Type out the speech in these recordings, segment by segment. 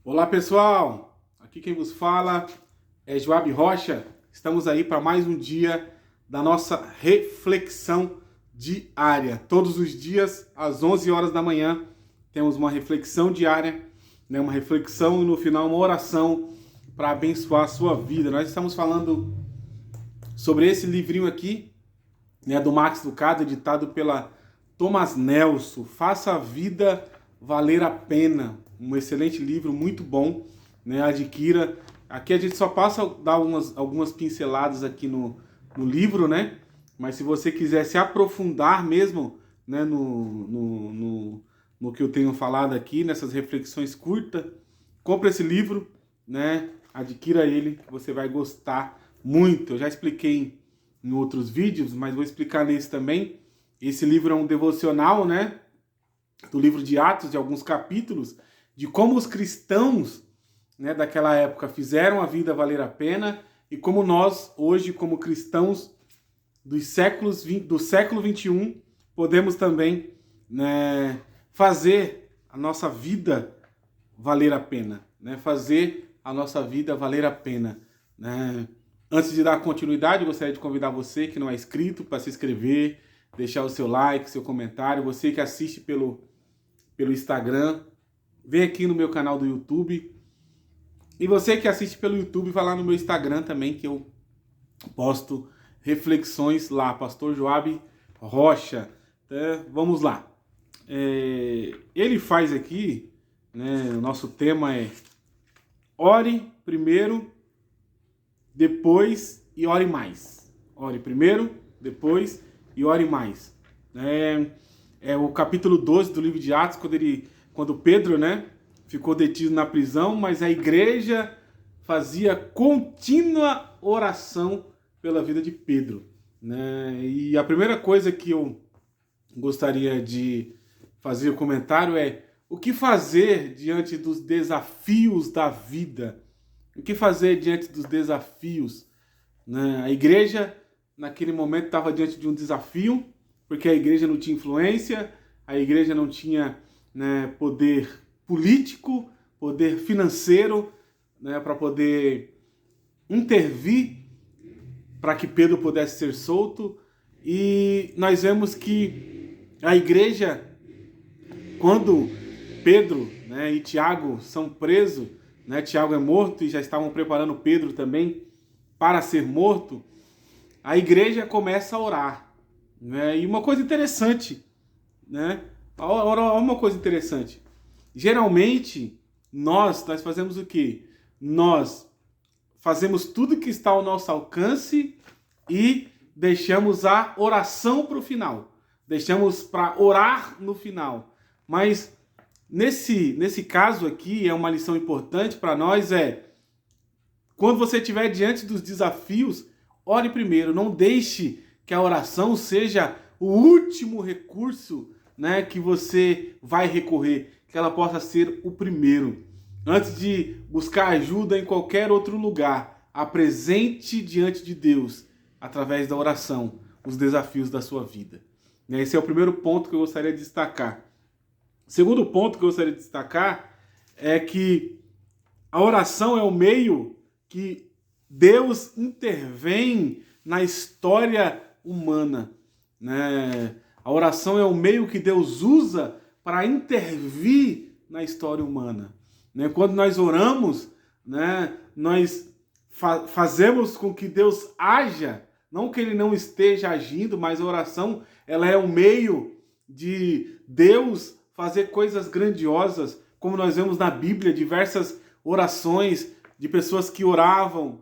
Olá pessoal, aqui quem vos fala é Joab Rocha. Estamos aí para mais um dia da nossa reflexão diária. Todos os dias, às 11 horas da manhã, temos uma reflexão diária, uma reflexão e no final uma oração para abençoar a sua vida. Nós estamos falando sobre esse livrinho aqui, do Max Lucado, editado pela Thomas Nelson, Faça a Vida Valer a Pena. Um excelente livro, muito bom, adquira. Aqui a gente só passa a dar algumas pinceladas aqui no livro, mas se você quiser se aprofundar mesmo, no que eu tenho falado aqui, nessas reflexões curtas, compre esse livro, adquira ele, que você vai gostar muito. Eu já expliquei em outros vídeos, mas vou explicar nesse também. Esse livro é um devocional, do livro de Atos, de alguns capítulos, de como os cristãos, daquela época fizeram a vida valer a pena e como nós, hoje, como cristãos do século XXI, podemos também, fazer a nossa vida valer a pena, fazer a nossa vida valer a pena, Antes de dar continuidade, eu gostaria de convidar você que não é inscrito para se inscrever, deixar o seu like, seu comentário. Você que assiste pelo Instagram, vem aqui no meu canal do YouTube. E você que assiste pelo YouTube, vai lá no meu Instagram também, que eu posto reflexões lá, Pastor Joab Rocha. Vamos lá. Ele faz aqui, o nosso tema é ore primeiro, depois e ore mais. Ore primeiro, depois e ore mais. É o capítulo 12 do livro de Atos, quando Pedro, ficou detido na prisão, mas a igreja fazia contínua oração pela vida de Pedro. E a primeira coisa que eu gostaria de fazer o comentário é o que fazer diante dos desafios da vida? O que fazer diante dos desafios? A igreja, naquele momento, estava diante de um desafio, porque a igreja não tinha influência, a igreja não tinha poder político, poder financeiro, para poder intervir para que Pedro pudesse ser solto. E nós vemos que a igreja, quando Pedro e Tiago são presos, Tiago é morto e já estavam preparando Pedro também para ser morto, a igreja começa a orar. E uma coisa interessante, uma coisa interessante. Geralmente, nós fazemos o quê? Nós fazemos tudo que está ao nosso alcance e deixamos a oração para o final. Deixamos para orar no final. Mas nesse caso aqui, é uma lição importante para nós, quando você estiver diante dos desafios, ore primeiro. Não deixe que a oração seja o último recurso, que você vai recorrer. Que ela possa ser o primeiro. Antes de buscar ajuda em qualquer outro lugar, apresente diante de Deus, através da oração, os desafios da sua vida. Esse é o primeiro ponto que eu gostaria de destacar. O segundo ponto que eu gostaria de destacar é que a oração é o meio que Deus intervém na história humana. A oração é o meio que Deus usa para intervir na história humana. Quando nós oramos, nós fazemos com que Deus haja, não que Ele não esteja agindo, mas a oração ela é o meio de Deus fazer coisas grandiosas, como nós vemos na Bíblia, diversas orações de pessoas que oraram,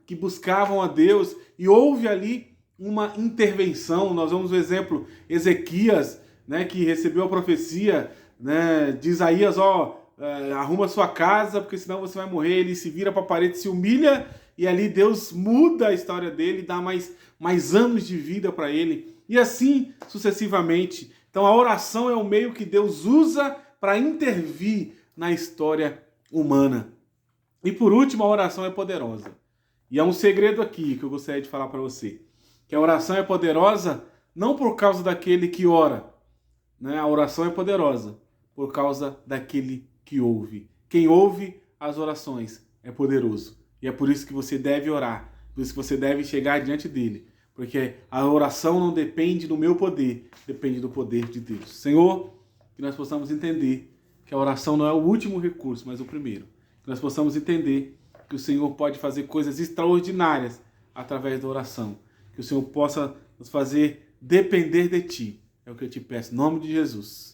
que buscavam a Deus, e houve ali uma intervenção. Nós vemos o exemplo Ezequias, que recebeu a profecia de Isaías, arruma sua casa, porque senão você vai morrer. Ele se vira para a parede, se humilha, e ali Deus muda a história dele, dá mais anos de vida para ele, e assim sucessivamente. Então a oração é o meio que Deus usa para intervir na história humana. E por último, a oração é poderosa. E há um segredo aqui que eu gostaria de falar para você, que a oração é poderosa não por causa daquele que ora, a oração é poderosa por causa daquele que ouve. quem ouve as orações é poderoso. E é por isso que você deve orar, por isso que você deve chegar diante dele. Porque a oração não depende do meu poder, depende do poder de Deus. Senhor, que nós possamos entender que a oração não é o último recurso, mas o primeiro. Que nós possamos entender que o Senhor pode fazer coisas extraordinárias através da oração. Que o Senhor possa nos fazer depender de Ti. É o que eu te peço, em nome de Jesus.